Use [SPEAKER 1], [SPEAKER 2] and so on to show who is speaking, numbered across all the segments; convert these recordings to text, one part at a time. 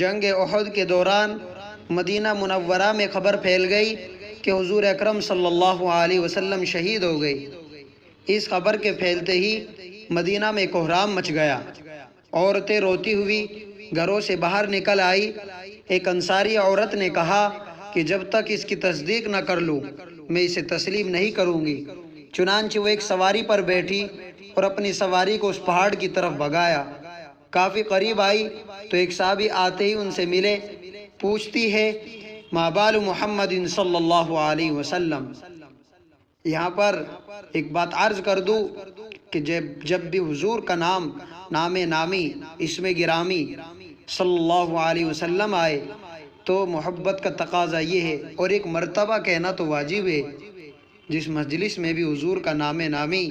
[SPEAKER 1] جنگ احد کے دوران مدینہ منورہ میں خبر پھیل گئی کہ حضور اکرم صلی اللہ علیہ وسلم شہید ہو گئے۔ اس خبر کے پھیلتے ہی مدینہ میں کوہرام مچ گیا۔ عورتیں روتی ہوئی گھروں سے باہر نکل آئی۔ ایک انصاری عورت نے کہا کہ جب تک اس کی تصدیق نہ کر لوں میں اسے تسلیم نہیں کروں گی۔ چنانچہ وہ ایک سواری پر بیٹھی اور اپنی سواری کو اس پہاڑ کی طرف بھگایا۔ کافی قریب آئی تو ایک صحابی آتے ہی ان سے ملے۔ پوچھتی ہے ما بال محمد صلی اللہ علیہ وسلم۔ یہاں پر ایک بات عرض کر دوں کہ جب بھی حضور کا نام نامی اسم گرامی صلی اللہ علیہ وسلم آئے تو محبت کا تقاضا یہ ہے، اور ایک مرتبہ کہنا تو واجب ہے۔ جس مجلس میں بھی حضور کا نامی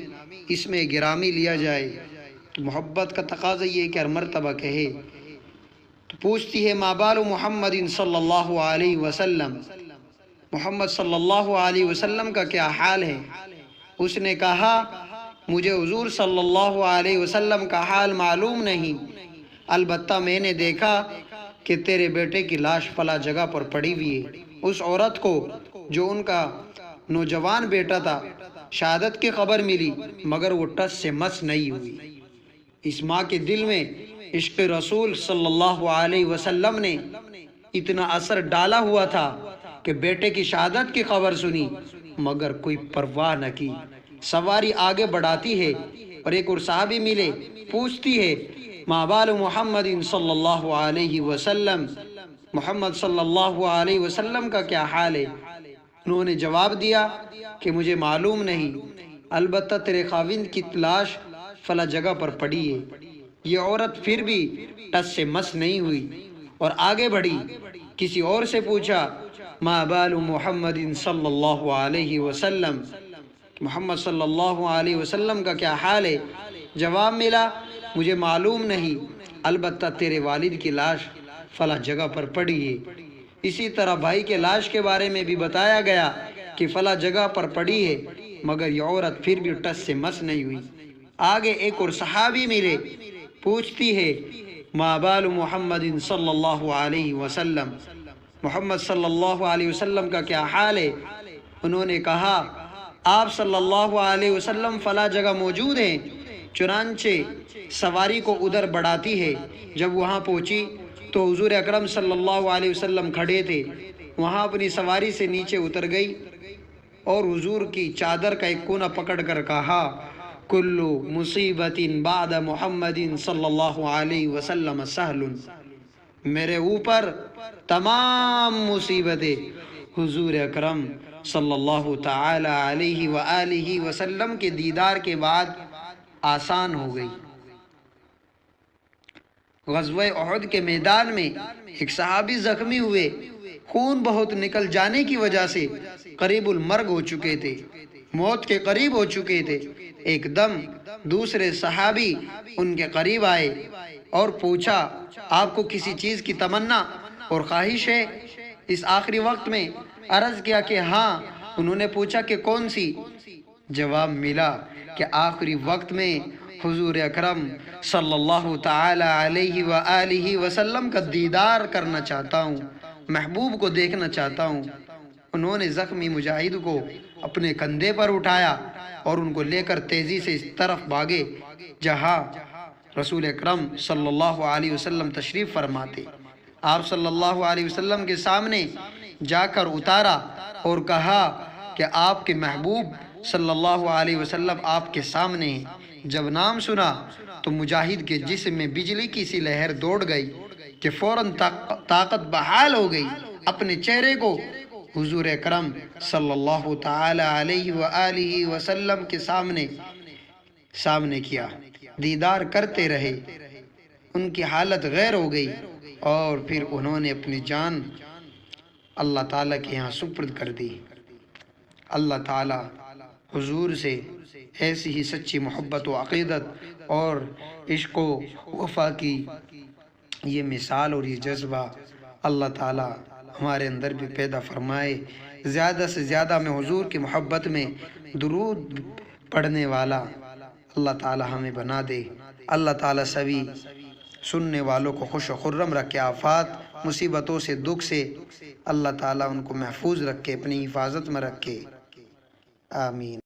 [SPEAKER 1] اسم گرامی لیا جائے تو محبت کا تقاضا یہ ہے کہ ہر مرتبہ کہے۔ تو پوچھتی ہے ما بال محمد صلی اللہ علیہ وسلم، محمد صلی اللہ علیہ وسلم کا کیا حال ہے؟ اس نے کہا مجھے حضور صلی اللہ علیہ وسلم کا حال معلوم نہیں، البتہ میں نے دیکھا کہ تیرے بیٹے کی لاش فلاں جگہ پر پڑی ہوئی ہے۔ اس عورت کو جو ان کا نوجوان بیٹا تھا شہادت کی خبر ملی، مگر وہ ٹس سے مس نہیں ہوئی۔ اس ماں کے دل میں عشق رسول صلی اللہ علیہ وسلم نے اتنا اثر ڈالا ہوا تھا کہ بیٹے کی شہادت کی خبر سنی مگر کوئی پرواہ نہ کی۔ سواری آگے بڑھاتی ہے اور ایک اور صحابی ملے۔ پوچھتی ہے ما بال محمد صلی اللہ علیہ وسلم، محمد صلی اللہ علیہ وسلم کا کیا حال ہے؟ انہوں نے جواب دیا کہ مجھے معلوم نہیں، البتہ تیرے خاوند کی لاش فلاں جگہ پر پڑی ہے۔ یہ عورت پھر بھی ٹس سے مس نہیں ہوئی اور آگے بڑھی۔ کسی اور سے پوچھا ما بال محمد صلی اللہ علیہ وسلم، محمد صلی اللہ علیہ وسلم کا کیا حال ہے؟ جواب ملا مجھے معلوم نہیں، البتہ تیرے والد کی لاش فلاں جگہ پر پڑی ہے۔ اسی طرح بھائی کے لاش کے بارے میں بھی بتایا گیا کہ فلاں جگہ پر پڑی ہے، مگر یہ عورت پھر بھی ٹس سے مس نہیں ہوئی۔ آگے ایک اور صحابی ملے۔ پوچھتی ہے ما بال محمد صلی اللہ علیہ وسلم، محمد صلی اللہ علیہ وسلم کا کیا حال ہے؟ انہوں نے کہا آپ صلی اللہ علیہ وسلم فلاں جگہ موجود ہیں۔ چنانچہ سواری کو ادھر بڑھاتی ہے۔ جب وہاں پہنچی تو حضور اکرم صلی اللہ علیہ وسلم کھڑے تھے۔ وہاں اپنی سواری سے نیچے اتر گئی اور حضور کی چادر کا ایک کونا پکڑ کر کہا کل مصیبت بعد محمد صلی اللہ علیہ وسلم سہل، میرے اوپر تمام مصیبتیں حضور اکرم صلی اللہ تعالی علیہ وآلہ وسلم کے دیدار کے بعد آسان ہو گئی۔ غزوہ احد کے میدان میں ایک صحابی زخمی ہوئے، خون بہت نکل جانے کی وجہ سے قریب المرگ ہو چکے تھے، موت کے قریب ہو چکے تھے۔ ایک دم دوسرے صحابی ان کے قریب آئے اور پوچھا آپ کو کسی چیز کی تمنا اور خواہش ہے؟ اس آخری وقت میں عرض کیا کہ ہاں۔ انہوں نے پوچھا کہ کون سی؟ جواب ملا کہ آخری وقت میں حضور اکرم صلی اللہ تعالی علیہ وآلہ وسلم کا دیدار کرنا چاہتا ہوں، محبوب کو دیکھنا چاہتا ہوں۔ انہوں نے زخمی مجاہد کو اپنے کندھے پر اٹھایا اور ان کو لے کر تیزی سے اس طرف بھاگے جہاں رسول اکرم صلی اللہ علیہ وسلم تشریف فرماتے۔ آپ صلی اللہ علیہ وسلم کے سامنے جا کر اتارا اور کہا کہ آپ کے محبوب صلی اللہ علیہ وسلم آپ کے سامنے ہیں۔ جب نام سنا تو مجاہد کے جسم میں بجلی کی سی لہر دوڑ گئی کہ فوراً طاقت بحال ہو گئی۔ اپنے چہرے کو حضور اکرم صلی اللہ تعالی علیہ وآلہ وسلم کے سامنے کیا، دیدار کرتے رہے۔ ان کی حالت غیر ہو گئی اور پھر انہوں نے اپنی جان اللہ تعالیٰ کے یہاں سپرد کر دی۔ اللہ تعالیٰ حضور سے ایسی ہی سچی محبت و عقیدت اور عشق و وفا کی یہ مثال اور یہ جذبہ اللہ تعالیٰ ہمارے اندر بھی پیدا فرمائے۔ زیادہ سے زیادہ میں حضور کی محبت میں درود پڑھنے والا اللہ تعالیٰ ہمیں بنا دے۔ اللہ تعالیٰ سبھی سننے والوں کو خوش و خرم رکھے، آفات مصیبتوں سے دکھ سے اللہ تعالیٰ ان کو محفوظ رکھے، اپنی حفاظت میں رکھے، آمین۔